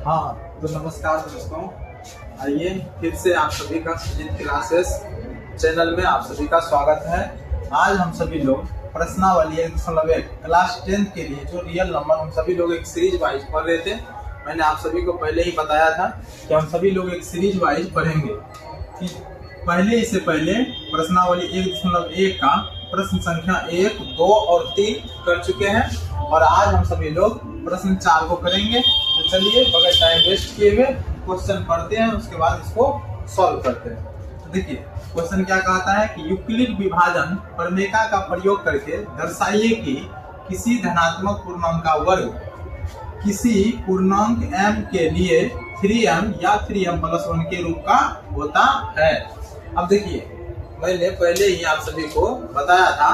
हाँ तो नमस्कार दोस्तों, आइए फिर से आप सभी का सुजीत क्लासेस चैनल में आप सभी का स्वागत है। आज हम सभी लोग प्रश्नावली 1.1 क्लास 10 के लिए जो रियल नंबर हम सभी लोग एक सीरीज वाइज पढ़ रहे थे। मैंने आप सभी को पहले ही बताया था कि हम सभी लोग एक सीरीज वाइज पढ़ेंगे। इससे पहले प्रश्नावली 1.1 का प्रश्न संख्या 1, 2 और 3 कर चुके हैं और आज हम सभी लोग प्रश्न 4 को करेंगे। तो चलिए बगैर टाइम वेस्ट किए हुए क्वेश्चन पढ़ते हैं, उसके बाद इसको सॉल्व करते हैं। तो देखिए क्वेश्चन क्या कहता है कि यूक्लिड विभाजन प्रमेय का प्रयोग करके दर्शाइए कि किसी धनात्मक पूर्णांक का वर्ग किसी पूर्णांक m के लिए 3m या 3m+1 के रूप का होता है। अब देखिए मैंने पहले ही आप सभी को बताया था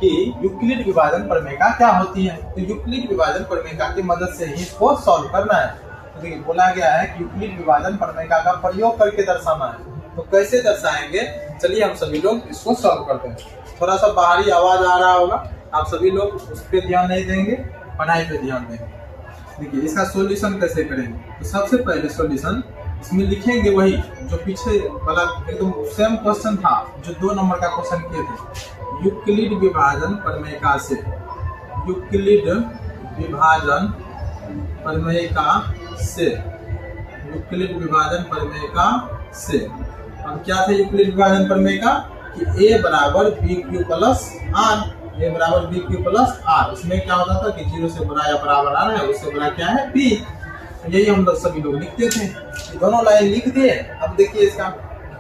कि यूक्लिड विभाजन प्रमेय क्या होती है। तो यूक्लिड विभाजन प्रमेय की मदद से ही इसको सॉल्व करना है। तो देखिए बोला गया है कि यूक्लिड विभाजन प्रमेय का प्रयोग करके दर्शाना है। तो कैसे दर्शाएंगे, चलिए हम सभी लोग इसको सॉल्व करते हैं। थोड़ा सा बाहरी आवाज आ रहा होगा, आप सभी लोग उस पर ध्यान नहीं देंगे, पढ़ाई पे ध्यान देंगे। देखिए इसका सॉल्यूशन कैसे करेंगे। तो सबसे पहले सॉल्यूशन इसमें लिखेंगे वही जो पीछे वाला एकदम सेम क्वेश्चन था, जो 2 नंबर का क्वेश्चन किए थे। यूक्लिड विभाजन प्रमेय से यूक्लिड विभाजन प्रमेय से यूक्लिड विभाजन प्रमेय से अब क्या था यूक्लिड विभाजन प्रमेय का कि a बराबर bq प्लस r, a बराबर bq प्लस r। इसमें क्या होता था कि 0 से बड़ा या बराबर आ रहा है, उससे बड़ा क्या है p। यही हम लोग सभी लोग लिखते थे। दोनों लाइन लिख दिए। अब देखिए इसका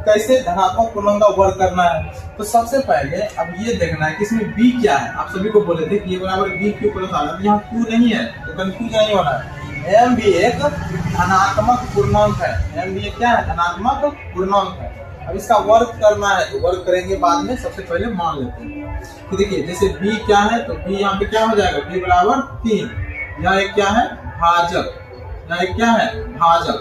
कैसे धनात्मक पूर्णांक का वर्ग करना है। तो सबसे पहले अब ये देखना है कि इसमें b क्या है। आप सभी को बोले थे कि ये बराबर bq प्लस r, यहाँ q नहीं है तो कंफ्यूज नहीं होना है। m भी एक धनात्मक पूर्णांक है, m भी क्या है, धनात्मक पूर्णांक है। अब इसका वर्ग करना है तो वर्ग करेंगे बाद में, सबसे पहले मान लेते हैं। तो देखिए जैसे b क्या है तो b यहाँ पे क्या हो जाएगा, b बराबर 3। यहाँ एक क्या है, भाजक, यहाँ एक क्या है, भाजक।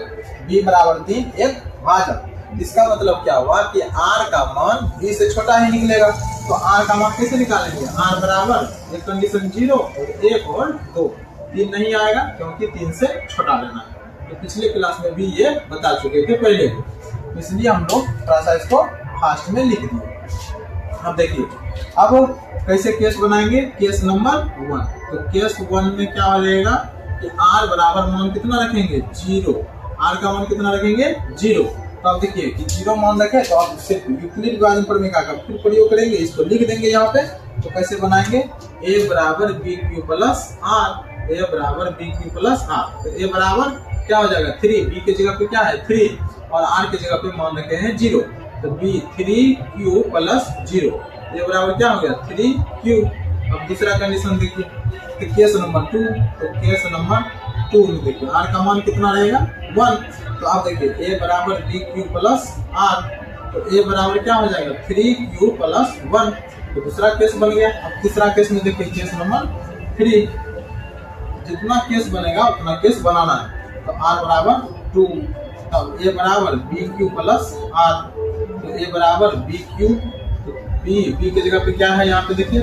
b बराबर 3 एक भाजक। इसका मतलब क्या हुआ कि r का मान b से छोटा ही निकलेगा। तो r का मान कैसे निकालेंगे, r बराबर एक कंडीशन 0 और 1 और 2। 3 नहीं आएगा क्योंकि 3 से छोटा लेना है। तो पिछले क्लास में भी ये बता चुके थे पहले, इसलिए हम लोग थोड़ा सा इसको फास्ट में लिख दिए। अब देखिए अब कैसे केस बनाएंगे, केस नंबर 1। तो केस 1 में क्या हो जाएगा कि r बराबर मान कितना रखेंगे, 0। r का मान कितना रखेंगे, 0। तो अब देखिए कि 0 मान रखे तो आप सिर्फ यूक्लिड विभाजन प्रमेय का फिर प्रयोग करेंगे, इसको लिख देंगे यहाँ पे। तो कैसे बनाएंगे, a बराबर bq प्लस r, a बराबर bq प्लस r। तो a बराबर क्या हो जाएगा 3, b के जगह पे क्या है 3 और r के जगह पे मान रखे हैं 0। तो b 3q प्लस 0, a बराबर क्या हो गया 3q। अब दूसरा कंडीशन देखिए, तो केस नंबर 2। तो केस नंबर 2 में देखिए r का मान कितना रहेगा 1। तो आप देखिए a बराबर bq प्लस r, तो a बराबर क्या हो जाएगा 3q प्लस 1। तो दूसरा केस बन गया। अब तीसरा केस में देखिए केस नंबर 3, जितना केस बनेगा उतना केस बनाना है। तो r बराबर 2, तब a बराबर bq प्लस r। तो a बराबर bq, तो b के जगह पे क्या है यहाँ पे देखिए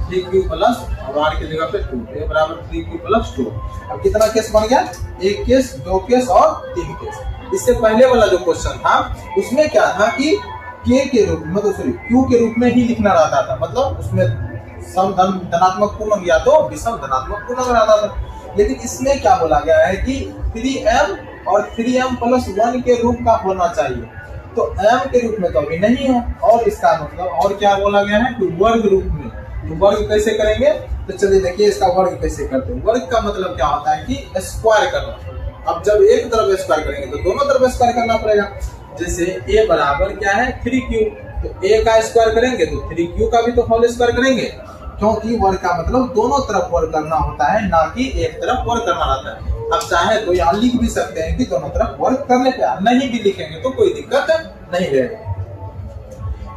3q प्लस और r के जगह पे 2, a बराबर 3q प्लस 2। अब कितना केस बन गया, 1 केस, 2 केस और 3 केस। इससे पहले वाला जो क्वेश्चन था उसमें क्या था कि k के रूप में, मतलब सॉरी q के रूप में ही लिखना रहता था, मतलब उसमें सम धनात्मक पूर्णांक या तो विषम धनात्मक पूर्णांक रहता था। लेकिन इसमें क्या बोला गया है कि 3m और 3m+1 के रूप का होना चाहिए। तो m के रूप में तो अभी नहीं है, और इसका मतलब और क्या बोला गया है कि वर्ग रूप में। तो वर्ग कैसे करेंगे, तो चलिए देखिए इसका वर्ग कैसे करते हैं। वर्ग का मतलब क्या होता है कि स्क्वायर करना। अब जब एक तरफ स्क्वायर करेंगे तो दोनों तरफ स्क्वायर करना पड़ेगा। जैसे a बराबर क्या है 3q, तो a का स्क्वायर करेंगे तो 3q का भी तो होल स्क्वायर करेंगे, क्योंकि वर्ग का मतलब दोनों तरफ वर्ग करना होता है, ना कि एक तरफ वर्ग करना रहता है। अब चाहे तो यहाँ लिख भी सकते हैं कि दोनों तरफ वर्ग करने पे, नहीं भी लिखेंगे तो कोई दिक्कत नहीं रहेगा।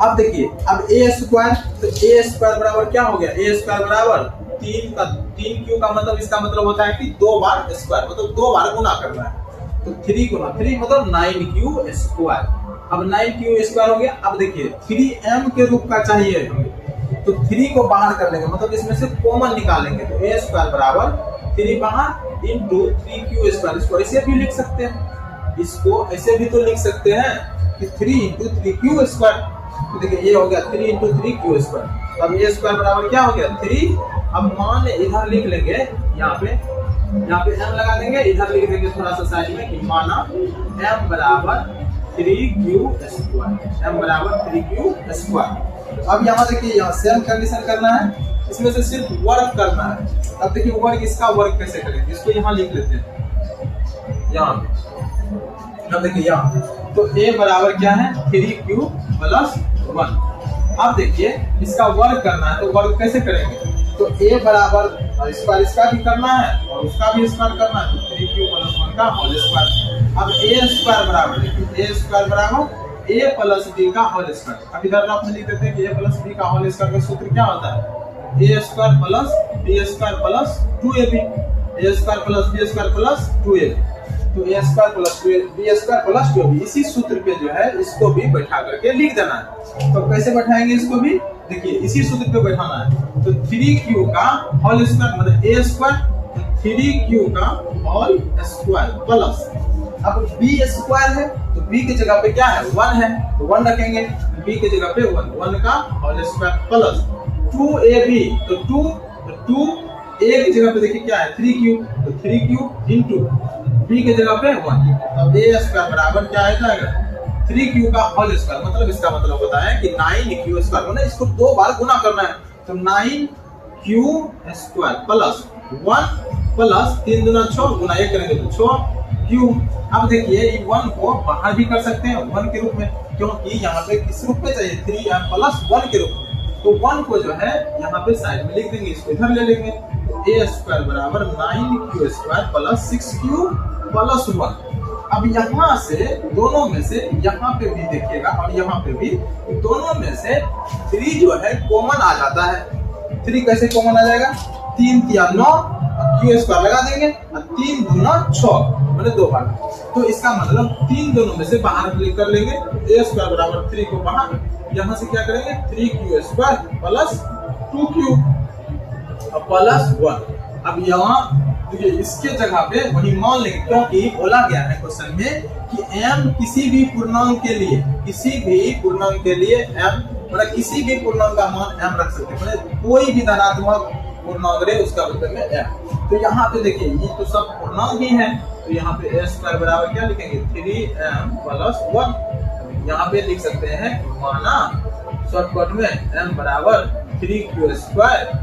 अब देखिए अब a स्क्वायर, तो a स्क्वायर बराबर क्या हो गया, a स्क्वायर बराबर 3q का मतलब इसका मतलब होता है कि 2 बार स्क्वायर, मतलब 2 बार गुना करना है। तो 3 गुना 3 मतलब 9q स्क्वायर। अब 9q स्क्वायर हो गया। अब देखिए 3m के रूप का चाहिए हमें, तो 3 को बाहर कर लेंगे, मतलब इसमें से कॉमन निकालेंगे। तो a स्क्वायर बराबर 3 बाहर इंटू 3q स्क्वायर। इसको ऐसे भी लिख सकते हैं, इसको ऐसे भी तो लिख सकते हैं कि 3 इंटू 3q स्क्वायर। तो देखिए ये हो गया 3 इंटू 3q स्क्वायर। अब ये स्क्वायर बराबर क्या हो गया 3। अब मान इधर लिख लेंगे, यहाँ पे m लगा देंगे, इधर लिख देंगे थोड़ा सा साइड में कि माना m बराबर 3q स्क्वायर, m बराबर 3q स्क्वायर। अब यहाँ देखिए यहाँ सेम कंडीशन करना है, इसमें से सिर्फ वर्ग करना है। अब देखिए वर्ग, इसका वर्ग कैसे करेंगे, इसको यहाँ लिख लेते हैं यहाँ पे। अब देखिए यहाँ तो a बराबर क्या है 3q प्लस 1। अब देखिए इसका वर्ग करना है, तो वर्ग कैसे करेंगे, तो a बराबर स्क्वायर इसका भी करना है और उसका भी स्क्वायर करना है, तो 3q प्लस 1 का होल स्क्वायर। अब a स्क्वायर बराबर देखिए a स्क्वायर बराबर a प्लस b का होल स्क्वायर। अब इधर आप लिख देते हैं कि a प्लस b का होल स्क्वायर का सूत्र क्या होता है, a square plus b square plus 2ab, a square plus b square plus 2ab। तो a square plus b square plus 2ab, इसी सूत्र पे जो है इसको भी बैठा करके लिख देना है। तो कैसे बैठाएंगे इसको भी, देखिए इसी सूत्र पे बैठाना है। तो 3q का होल स्क्वायर मतलब a स्क्वायर, 3q का होल स्क्वायर प्लस, अब b स्क्वायर है तो b की जगह पे क्या है 1 है, तो 1 रखेंगे, b की जगह पे 1 का होल स्क्वायर प्लस 2ab, तो 2 a की जगह पे देखिए क्या है 3q, तो 3q इंटू b की जगह पे 1। अब a स्क्वायर बराबर क्या आ जाएगा 3q का होल स्क्वायर, मतलब इसका मतलब होता है कि 9q स्क्वायर, मतलब इसको 2 बार गुना करना है। तो 9q स्क्वायर प्लस 1 प्लस 3 दूना 6 गुना 1 करेंगे तो 6q। अब देखिए 1 को बाहर भी कर सकते हैं 1 के रूप में, क्योंकि यहाँ पे किस रूप में चाहिए 3m प्लस 1 के रूप में। तो 1 को जो है यहाँ पे साइड में लिख देंगे, इसको इधर ले लेंगे। तो a स्क्वायर बराबर 9q square plus 6q plus 1। अब यहाँ से दोनों में से यहाँ पे भी देखिएगा और यहाँ पे भी, दोनों में से 3 जो है कॉमन आ जाता है। 3 कैसे कॉमन आ जाएगा, 3 या 9 q स्क्वायर लगा देंगे और 3 दूना 6 मतलब 2 बार। तो इसका मतलब 3 दोनों में से बाहर कर लेंगे, a स्क्वायर बराबर 3 को बाहर, यहाँ से क्या करेंगे 3q square plus 2q plus 1। अब यहाँ देखिए इसके जगह पे वही मान लेंगे, क्योंकि बोला गया है क्वेश्चन में कि m किसी भी पूर्णांक के लिए m मतलब किसी भी पूर्णांक का मान m रख सकते हैं, मतलब कोई भी धनात्मक पूर्णांक रहे उसका मतलब में m। तो यहाँ पे देखिए ये तो सब पूर्णांक ही है, तो यहाँ पे a स्क्वायर बराबर क्या लिखेंगे 3m प्लस 1। यहाँ पे लिख सकते हैं माना शॉर्टकट में m बराबर 3q स्क्वायर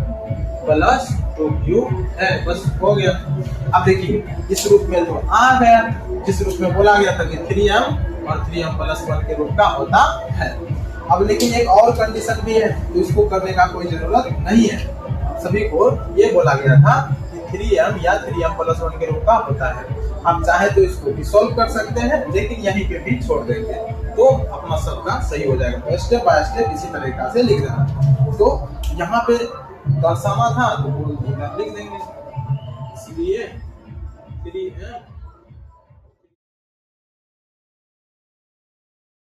प्लस 2q है, बस हो गया। अब देखिए इस रूप में जो आ गया, जिस रूप में बोला गया था कि 3m और 3m प्लस 1 के रूप का होता है। अब लेकिन एक और कंडीशन भी है, तो इसको करने का कोई जरूरत नहीं है, सभी को ये बोला गया था कि 3m या 3m प्लस 1 के रूप का होता है। हम चाहे तो इसको भी सॉल्व कर सकते हैं, लेकिन यहीं पे भी छोड़ देंगे तो अपना सबका सही हो जाएगा। तो स्टेप बाय स्टेप इसी तरीका से लिख देना। तो यहाँ पे दर्शाना था तो लिख देंगे, इसलिए 3m